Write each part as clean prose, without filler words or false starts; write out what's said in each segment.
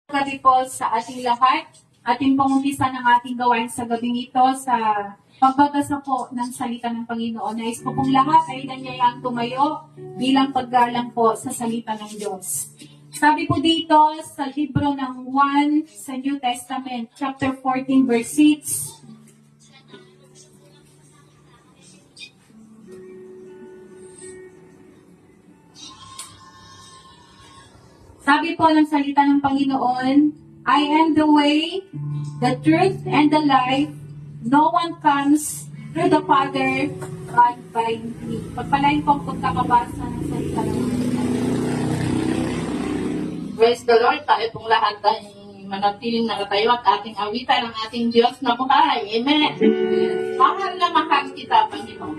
Gabi po sa ating lahat. Ating pangumpisa ng ating gawain sa gabing ito sa pagbabasa po ng salita ng Panginoon. Nais po kong lahat ay nanyayang tumayo bilang paggalang po sa salita ng Diyos. Sabi po dito sa libro ng 1 sa New Testament, chapter 14, verse 6, sabi po ng salita ng Panginoon, I am the way, the truth, and the life. No one comes through the Father but by me. Pagpalain po ang pagkakabasa ng salita ng Panginoon. Praise the Lord, tayo pong lahat ay manatiling nakatayo at ating awitan ang ating Diyos na buhay. Amen. Mahal na mahal kita, Panginoon.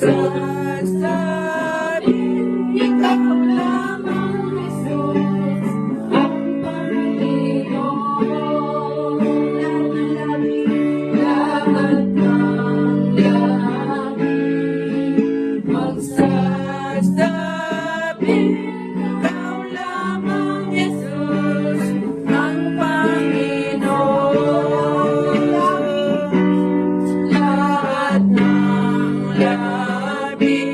magsasabing ikaw lamang Jesus ang Panginoon. Lahat ng labi magsasabing ikaw lamang Jesus ang Panginoon. Lahat ng labi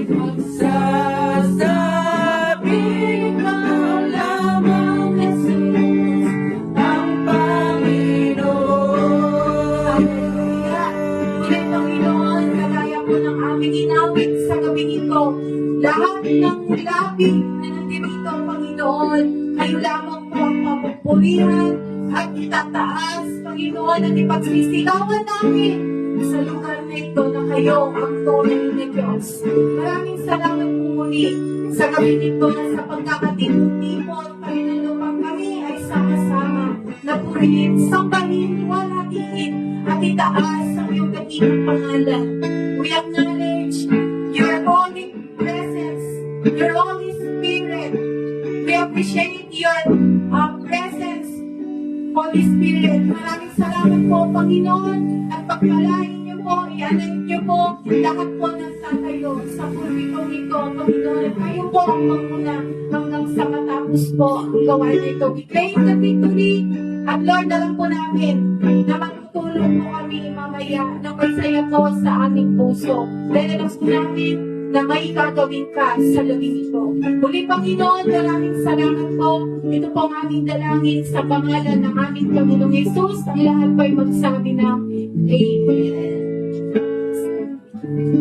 magsasabing ikaw lamang Jesus ang Panginoon. Ngunit Panginoon, kagaya po ng aming inawit sa gabi ito, lahat ng labi na nandito, Panginoon, kayo lamang po ang papupurihan at itataas, Panginoon, at ipagsisigawan namin sa lugar na ito na kayo ang tunay na Diyos. Maraming salamat po muli sa gabi nito na sa pagkakatipon-tipon, Panginoon, upang kami ay sama-sama na purihin, sambahin, walatiin, at itaas ang iyong dakilang pangalan. We acknowledge your holy presence, your Holy Spirit. We appreciate your presence, Holy Spirit. Maraming salamat po, Panginoon, at pagpalain niyo po, i-anoint niyo po lahat po ng tatayo sa pulpitong ito, Panginoon. At kayo po ang mamuna hanggang sa matapos po ang gawain nito. We claim the victory. At Lord, alam po namin na magtutulong po kami mamaya na masaya po sa aming puso. Dahil alam po namin na may gagawin ka sa labing ito. Muli, Panginoon, maraming salamat po. Ito po ang aming dalangin sa pangalan ng aming Panginoong Yesus. Ang lahat po ay magsabi ng Amen.